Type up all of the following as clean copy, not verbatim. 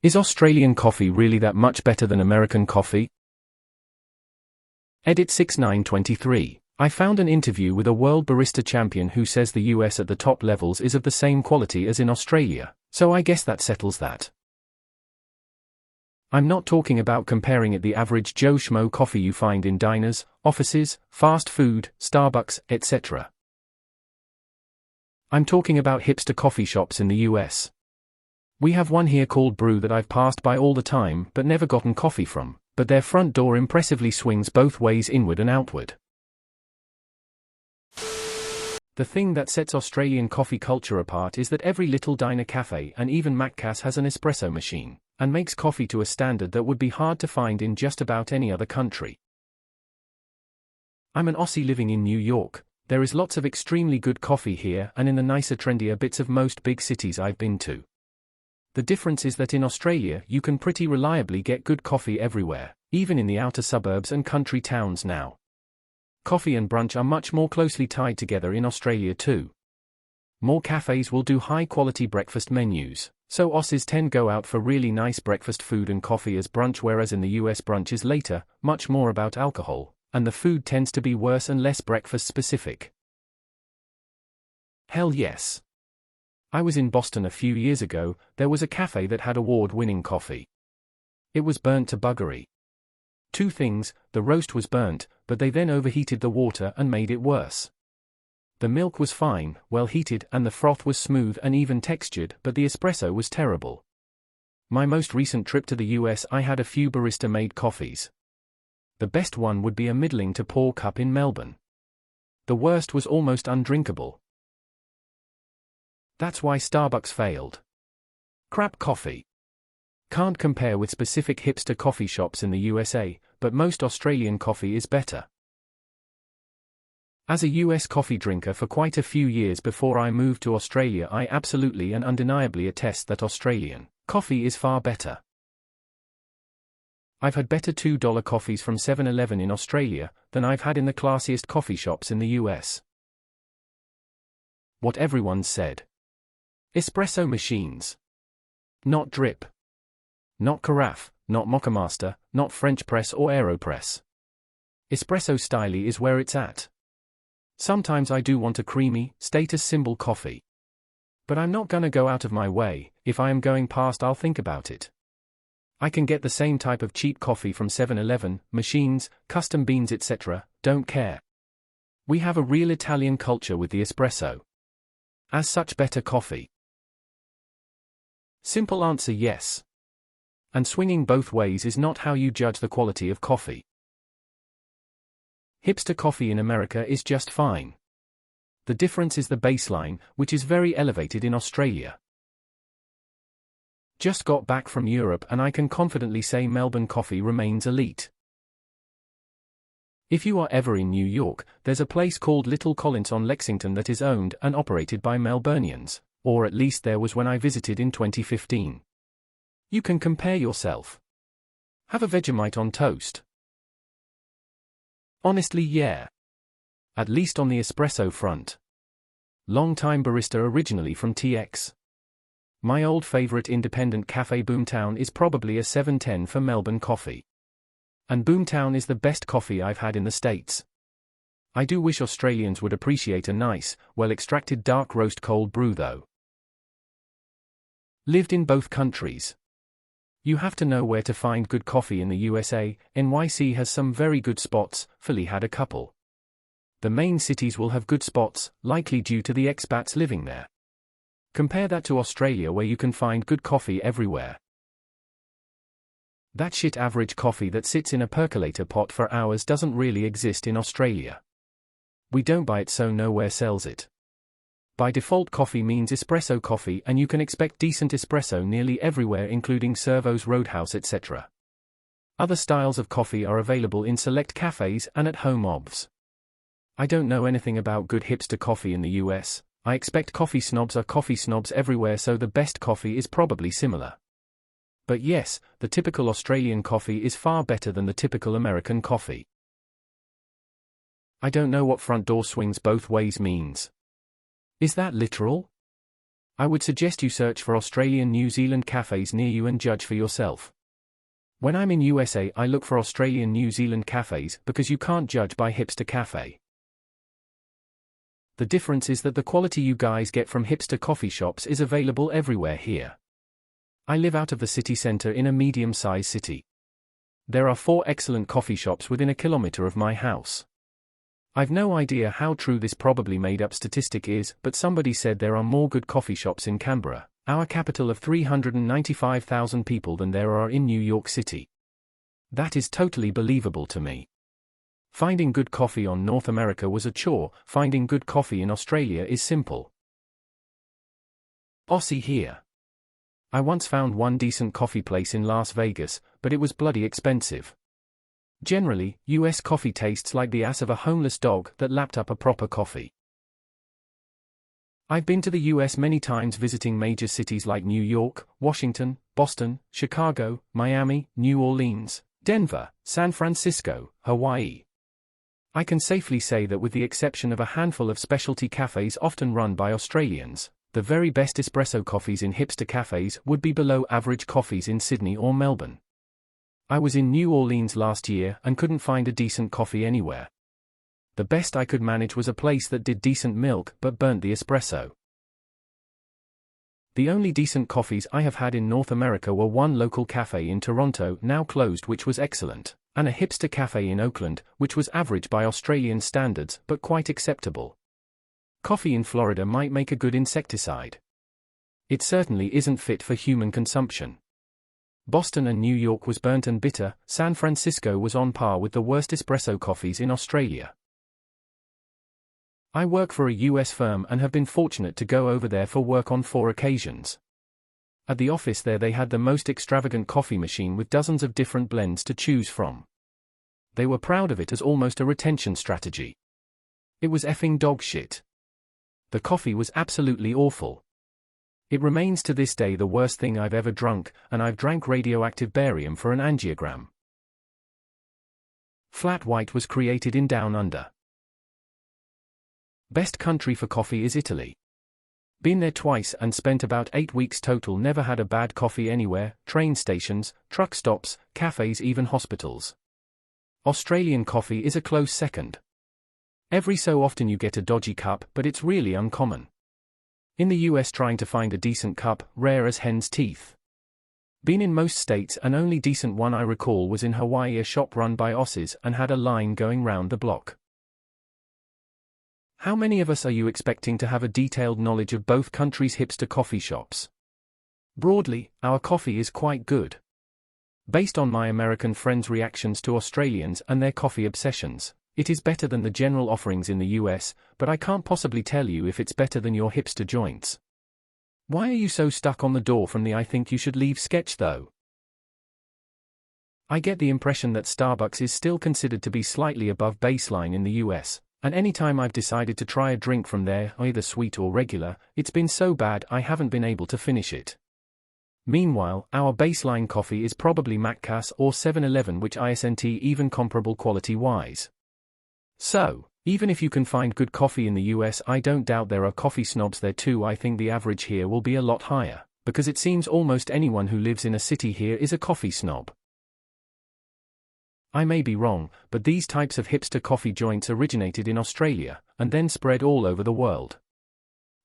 Is Australian coffee really that much better than American coffee? Edit 6923. I found an interview with a world barista champion who says the US at the top levels is of the same quality as in Australia, so I guess that settles that. I'm not talking about comparing it the average Joe Schmo coffee you find in diners, offices, fast food, Starbucks, etc. I'm talking about hipster coffee shops in the US. We have one here called Brew that I've passed by all the time but never gotten coffee from, but their front door impressively swings both ways inward and outward. The thing that sets Australian coffee culture apart is that every little diner cafe and even Macca's has an espresso machine, and makes coffee to a standard that would be hard to find in just about any other country. I'm an Aussie living in New York. There is lots of extremely good coffee here and in the nicer trendier bits of most big cities I've been to. The difference is that in Australia you can pretty reliably get good coffee everywhere, even in the outer suburbs and country towns now. Coffee and brunch are much more closely tied together in Australia too. More cafes will do high-quality breakfast menus, so Aussies tend go out for really nice breakfast food and coffee as brunch, whereas in the US brunch is later, much more about alcohol, and the food tends to be worse and less breakfast specific. Hell yes. I was in Boston a few years ago. There was a cafe that had award-winning coffee. It was burnt to buggery. Two things: the roast was burnt, but they then overheated the water and made it worse. The milk was fine, well heated, and the froth was smooth and even textured, but the espresso was terrible. My most recent trip to the US I had a few barista-made coffees. The best one would be a middling to poor cup in Melbourne. The worst was almost undrinkable. That's why Starbucks failed. Crap coffee. Can't compare with specific hipster coffee shops in the USA, but most Australian coffee is better. As a US coffee drinker for quite a few years before I moved to Australia, I absolutely and undeniably attest that Australian coffee is far better. I've had better $2 coffees from 7-Eleven in Australia than I've had in the classiest coffee shops in the US. What everyone's said. Espresso machines. Not drip. Not carafe, not Moccamaster, not French press or AeroPress. Espresso style is where it's at. Sometimes I do want a creamy, status symbol coffee. But I'm not gonna go out of my way. If I am going past, I'll think about it. I can get the same type of cheap coffee from 7-Eleven, machines, custom beans, etc., don't care. We have a real Italian culture with the espresso. As such, better coffee. Simple answer: yes. And swinging both ways is not how you judge the quality of coffee. Hipster coffee in America is just fine. The difference is the baseline, which is very elevated in Australia. Just got back from Europe and I can confidently say Melbourne coffee remains elite. If you are ever in New York, there's a place called Little Collins on Lexington that is owned and operated by Melburnians, or at least there was when I visited in 2015. You can compare yourself. Have a Vegemite on toast. Honestly, yeah. At least on the espresso front. Long-time barista originally from TX. My old favorite independent cafe Boomtown is probably a 7-10 for Melbourne coffee. And Boomtown is the best coffee I've had in the States. I do wish Australians would appreciate a nice, well-extracted dark roast cold brew though. Lived in both countries. You have to know where to find good coffee in the USA. NYC has some very good spots, Philly had a couple. The main cities will have good spots, likely due to the expats living there. Compare that to Australia where you can find good coffee everywhere. That shit average coffee that sits in a percolator pot for hours doesn't really exist in Australia. We don't buy it, so nowhere sells it. By default, coffee means espresso coffee, and you can expect decent espresso nearly everywhere, including Servo's, Roadhouse, etc. Other styles of coffee are available in select cafes and at home obs. I don't know anything about good hipster coffee in the US. I expect coffee snobs are coffee snobs everywhere, so the best coffee is probably similar. But yes, the typical Australian coffee is far better than the typical American coffee. I don't know what front door swings both ways means. Is that literal? I would suggest you search for Australian New Zealand cafes near you and judge for yourself. When I'm in USA, I look for Australian New Zealand cafes because you can't judge by hipster cafe. The difference is that the quality you guys get from hipster coffee shops is available everywhere here. I live out of the city centre in a medium-sized city. There are 4 excellent coffee shops within a kilometre of my house. I've no idea how true this probably made-up statistic is, but somebody said there are more good coffee shops in Canberra, our capital of 395,000 people, than there are in New York City. That is totally believable to me. Finding good coffee on North America was a chore, finding good coffee in Australia is simple. Aussie here. I once found one decent coffee place in Las Vegas, but it was bloody expensive. Generally, US coffee tastes like the ass of a homeless dog that lapped up a proper coffee. I've been to the US many times visiting major cities like New York, Washington, Boston, Chicago, Miami, New Orleans, Denver, San Francisco, Hawaii. I can safely say that with the exception of a handful of specialty cafes often run by Australians, the very best espresso coffees in hipster cafes would be below average coffees in Sydney or Melbourne. I was in New Orleans last year and couldn't find a decent coffee anywhere. The best I could manage was a place that did decent milk but burnt the espresso. The only decent coffees I have had in North America were one local cafe in Toronto, now closed, which was excellent, and a hipster cafe in Oakland, which was average by Australian standards but quite acceptable. Coffee in Florida might make a good insecticide. It certainly isn't fit for human consumption. Boston and New York was burnt and bitter. San Francisco was on par with the worst espresso coffees in Australia. I work for a US firm and have been fortunate to go over there for work on 4 occasions. At the office there they had the most extravagant coffee machine with dozens of different blends to choose from. They were proud of it as almost a retention strategy. It was effing dog shit. The coffee was absolutely awful. It remains to this day the worst thing I've ever drunk, and I've drank radioactive barium for an angiogram. Flat White was created in Down Under. Best country for coffee is Italy. Been there twice and spent about 8 weeks total, never had a bad coffee anywhere, train stations, truck stops, cafes, even hospitals. Australian coffee is a close second. Every so often you get a dodgy cup, but it's really uncommon. In the US trying to find a decent cup, rare as hen's teeth. Been in most states, and only decent one I recall was in Hawaii, a shop run by Aussies and had a line going round the block. How many of us are you expecting to have a detailed knowledge of both countries' hipster coffee shops? Broadly, our coffee is quite good. Based on my American friends' reactions to Australians and their coffee obsessions, it is better than the general offerings in the US, but I can't possibly tell you if it's better than your hipster joints. Why are you so stuck on the door from the I think you should leave sketch though? I get the impression that Starbucks is still considered to be slightly above baseline in the US, and anytime I've decided to try a drink from there, either sweet or regular, it's been so bad I haven't been able to finish it. Meanwhile, our baseline coffee is probably Macca's or 7-Eleven, which isn't even comparable quality-wise. So, even if you can find good coffee in the US, I don't doubt there are coffee snobs there too. I think the average here will be a lot higher, because it seems almost anyone who lives in a city here is a coffee snob. I may be wrong, but these types of hipster coffee joints originated in Australia, and then spread all over the world.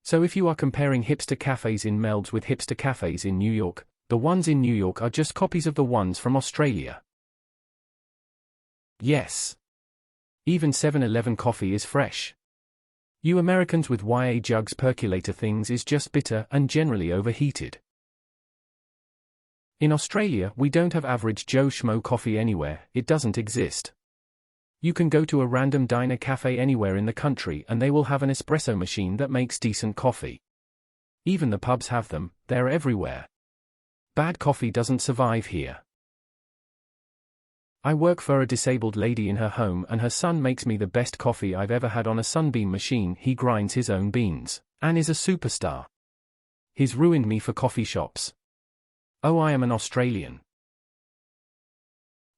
So if you are comparing hipster cafes in Melbourne with hipster cafes in New York, the ones in New York are just copies of the ones from Australia. Yes. Even 7-Eleven coffee is fresh. You Americans with YA jugs percolator things is just bitter and generally overheated. In Australia, we don't have average Joe Schmo coffee anywhere, it doesn't exist. You can go to a random diner cafe anywhere in the country and they will have an espresso machine that makes decent coffee. Even the pubs have them, they're everywhere. Bad coffee doesn't survive here. I work for a disabled lady in her home and her son makes me the best coffee I've ever had on a Sunbeam machine. He grinds his own beans, and is a superstar. He's ruined me for coffee shops. Oh, I am an Australian.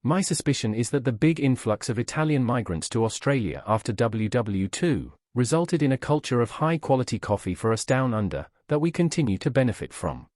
My suspicion is that the big influx of Italian migrants to Australia after WW2 resulted in a culture of high-quality coffee for us down under, that we continue to benefit from.